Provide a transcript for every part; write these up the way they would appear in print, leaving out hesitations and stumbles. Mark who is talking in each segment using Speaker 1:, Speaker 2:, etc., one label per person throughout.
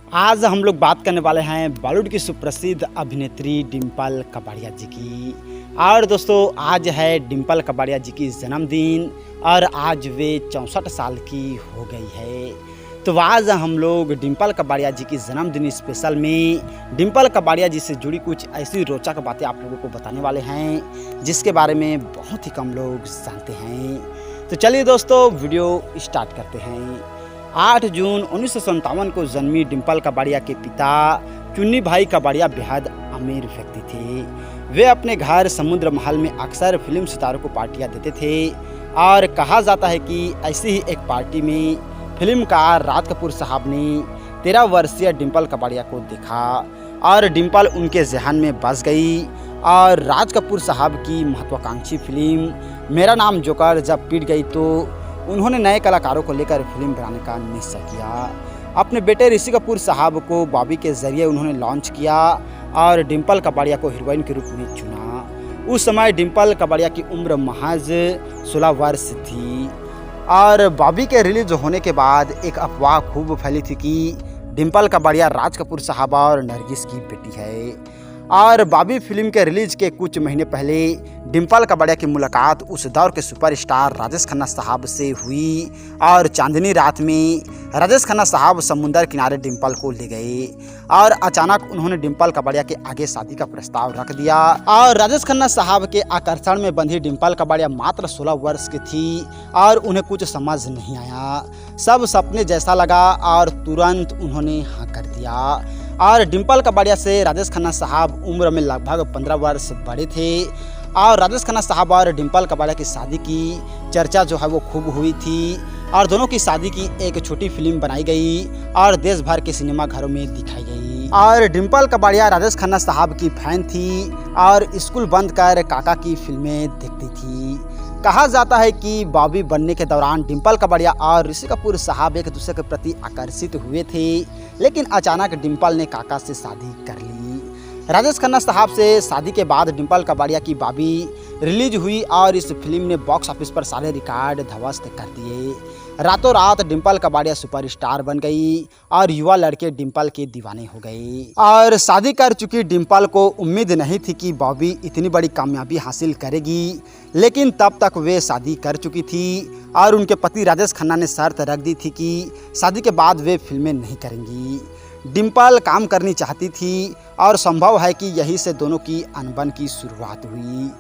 Speaker 1: आज हम लोग बात करने वाले हैं बॉलीवुड की सुप्रसिद्ध अभिनेत्री डिम्पल कपाड़िया जी की। और दोस्तों आज है डिम्पल कपाड़िया जी की जन्मदिन और आज वे 64 साल की हो गई है। तो आज हम लोग डिम्पल कपाड़िया जी की जन्मदिन स्पेशल में डिम्पल कपाड़िया जी से जुड़ी कुछ ऐसी रोचक बातें आप लोगों को बताने वाले हैं जिसके बारे में बहुत ही कम लोग जानते हैं। तो चलिए दोस्तों वीडियो स्टार्ट करते हैं। 8 जून 1957 को जन्मी डिम्पल कपाड़िया के पिता चुन्नी भाई कपाड़िया बेहद अमीर व्यक्ति थे। वे अपने घर समुद्र महल में अक्सर फिल्म सितारों को पार्टियां देते थे और कहा जाता है कि ऐसी ही एक पार्टी में फिल्मकार राज कपूर साहब ने 13 वर्षीय डिम्पल कपाड़िया को देखा और डिम्पल उनके जहन में बस गई और राज कपूर साहब की महत्वाकांक्षी फिल्म मेरा नाम जोकर जब पिट गई तो उन्होंने नए कलाकारों को लेकर फिल्म बनाने का निश्चय किया। अपने बेटे ऋषि कपूर साहब को बॉबी के जरिए उन्होंने लॉन्च किया और डिम्पल कपाड़िया को हीरोइन के रूप में चुना। उस समय डिम्पल कपाड़िया की उम्र महज 16 वर्ष थी और बॉबी के रिलीज होने के बाद एक अफवाह खूब फैली थी कि डिम्पल कपाड़िया राज कपूर साहब और नरगिस की बेटी है। और बॉबी फिल्म के रिलीज के कुछ महीने पहले डिम्पल कपाड़िया की मुलाकात उस दौर के सुपरस्टार राजेश खन्ना साहब से हुई और चांदनी रात में राजेश खन्ना साहब समुंदर किनारे डिम्पल को ले गए और अचानक उन्होंने डिम्पल कपाड़िया के आगे शादी का प्रस्ताव रख दिया। और राजेश खन्ना साहब के आकर्षण में बंधी डिम्पल कपाड़िया मात्र 16 वर्ष की थी और उन्हें कुछ समझ नहीं आया। सब सपने जैसा लगा और तुरंत उन्होंने हाँ कर दिया। और डिम्पल कपाड़िया से राजेश खन्ना साहब उम्र में लगभग 15 वर्ष बड़े थे और राजेश खन्ना साहब और डिम्पल कपाड़िया की शादी की चर्चा जो है वो खूब हुई थी और दोनों की शादी की एक छोटी फिल्म बनाई गई और देश भर के सिनेमा घरों में दिखाई गई। और डिम्पल कपाड़िया राजेश खन्ना साहब की फैन थी और स्कूल बंद कर काका की फिल्में देखती थी। कहा जाता है कि बॉबी बनने के दौरान डिम्पल कपाड़िया और ऋषि कपूर साहब एक दूसरे के प्रति आकर्षित हुए थे, लेकिन अचानक डिम्पल ने काका से शादी कर ली। राजेश खन्ना साहब से शादी के बाद डिम्पल कपाड़िया की बॉबी रिलीज हुई और इस फिल्म ने बॉक्स ऑफिस पर सारे रिकॉर्ड ध्वस्त कर दिए। रातों रात डिम्पल कपाड़िया सुपरस्टार बन गई और युवा लड़के डिम्पल के दीवाने हो गए। और शादी कर चुकी डिम्पल को उम्मीद नहीं थी कि बॉबी इतनी बड़ी कामयाबी हासिल करेगी, लेकिन तब तक वे शादी कर चुकी थी और उनके पति राजेश खन्ना ने शर्त रख दी थी कि शादी के बाद वे फिल्में नहीं करेंगी। डिम्पल काम करनी चाहती थी और संभव है कि यही से दोनों की अनबन की शुरुआत हुई।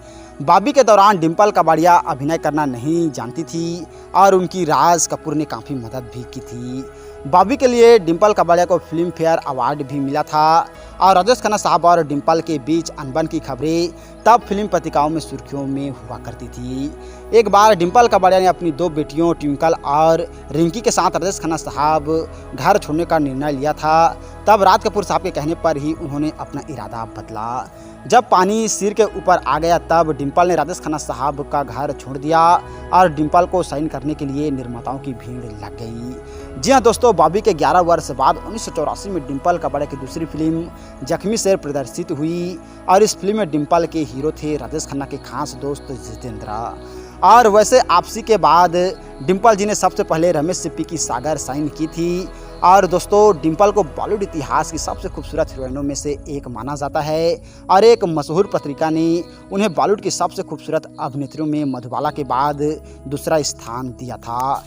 Speaker 1: बॉबी के दौरान डिम्पल कपाड़िया अभिनय करना नहीं जानती थी और उनकी राज कपूर ने काफ़ी मदद भी की थी। बॉबी के लिए डिम्पल कपाड़िया को फिल्म फेयर अवार्ड भी मिला था और राजेश खन्ना साहब और डिम्पल के बीच अनबन की खबरें तब फिल्म पत्रिकाओं में सुर्खियों में हुआ करती थी। एक बार डिम्पल कपाड़िया ने अपनी 2 बेटियों ट्विंकल और रिंकी के साथ राजेश खन्ना साहब घर छोड़ने का निर्णय लिया था। तब राज कपूर साहब के कहने पर ही उन्होंने अपना इरादा बदला। जब पानी सिर के ऊपर आ गया तब डिम्पल ने राजेश खन्ना साहब का घर छोड़ दिया और डिम्पल को साइन करने के लिए निर्माताओं की भीड़ लग गई। जी हाँ दोस्तों, बॉबी के 11 वर्ष बाद 1984 में डिम्पल कपाड़िया की दूसरी फिल्म जख्मी शेर प्रदर्शित हुई और इस फिल्म में डिम्पल के हीरो थे राजेश खन्ना के खास दोस्त जितेंद्र। और वैसे आपसी के बाद डिम्पल जी ने सबसे पहले रमेश सिप्पी की सागर साइन की थी। और दोस्तों डिम्पल को बॉलीवुड इतिहास की सबसे खूबसूरत हीरोइनों में से एक माना जाता है और एक मशहूर पत्रिका ने उन्हें बॉलीवुड की सबसे खूबसूरत अभिनेत्रियों में मधुबाला के बाद दूसरा स्थान दिया था।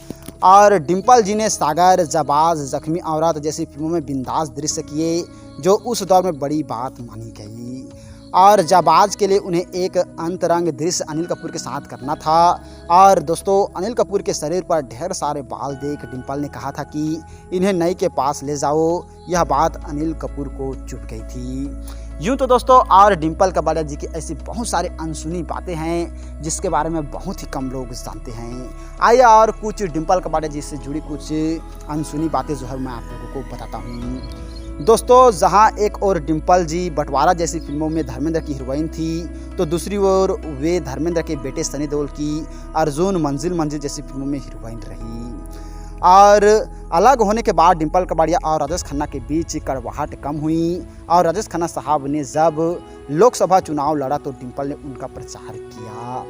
Speaker 1: और डिम्पल जी ने सागर, जाबाज, जख्मी औरत जैसी फिल्मों में बिंदास दृश्य किए जो उस दौर में बड़ी बात मानी गई। और जाबाज के लिए उन्हें एक अंतरंग दृश्य अनिल कपूर के साथ करना था। और दोस्तों अनिल कपूर के शरीर पर ढेर सारे बाल देख डिम्पल ने कहा था कि इन्हें नई के पास ले जाओ। यह बात अनिल कपूर को चुभ गई थी। यूँ तो दोस्तों और डिम्पल कपाड़िया जी की ऐसी बहुत सारी अनसुनी बातें हैं जिसके बारे में बहुत ही कम लोग जानते हैं। आइए और कुछ डिम्पल कपाड़िया जी से जुड़ी कुछ अनसुनी बातें जो है मैं आप लोगों को बताता हूँ। दोस्तों जहां एक और डिम्पल जी बंटवारा जैसी फिल्मों में धर्मेंद्र की हीरोइन थी तो दूसरी ओर वे धर्मेंद्र के बेटे सनी देओल की अर्जुन मंजिल मंजिल जैसी फिल्मों में हीरोइन रही। और अलग होने के बाद डिम्पल कपाड़िया और राजेश खन्ना के बीच कड़वाहट कम हुई और राजेश खन्ना साहब ने जब लोकसभा चुनाव लड़ा तो डिम्पल ने उनका प्रचार किया।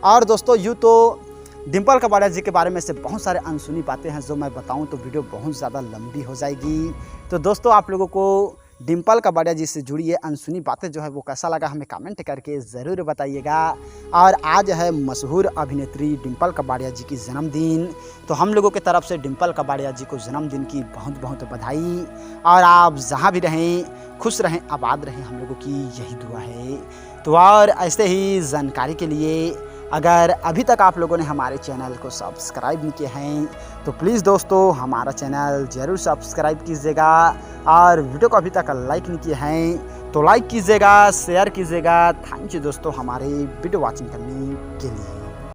Speaker 1: और दोस्तों यूँ तो डिम्पल कपाड़िया जी के बारे में से बहुत सारे अनसुनी बातें हैं जो मैं बताऊं तो वीडियो बहुत ज़्यादा लंबी हो जाएगी। तो दोस्तों आप लोगों को डिम्पल कपाड़िया जी से जुड़ी ये अनसुनी बातें जो है वो कैसा लगा हमें कमेंट करके ज़रूर बताइएगा। और आज है मशहूर अभिनेत्री डिम्पल कपाड़िया जी की जन्मदिन, तो हम लोगों की तरफ से डिम्पल कपाड़िया जी को जन्मदिन की बहुत बहुत बधाई। और आप जहाँ भी रहें खुश रहें, आबाद रहें, हम लोगों की यही दुआ है। तो और ऐसे ही जानकारी के लिए अगर अभी तक आप लोगों ने हमारे चैनल को सब्सक्राइब नहीं किए हैं तो प्लीज़ दोस्तों हमारा चैनल ज़रूर सब्सक्राइब कीजिएगा। और वीडियो को अभी तक लाइक नहीं किए हैं तो लाइक कीजिएगा, शेयर कीजिएगा। थैंक यू दोस्तों हमारे वीडियो वॉचिंग करने के लिए।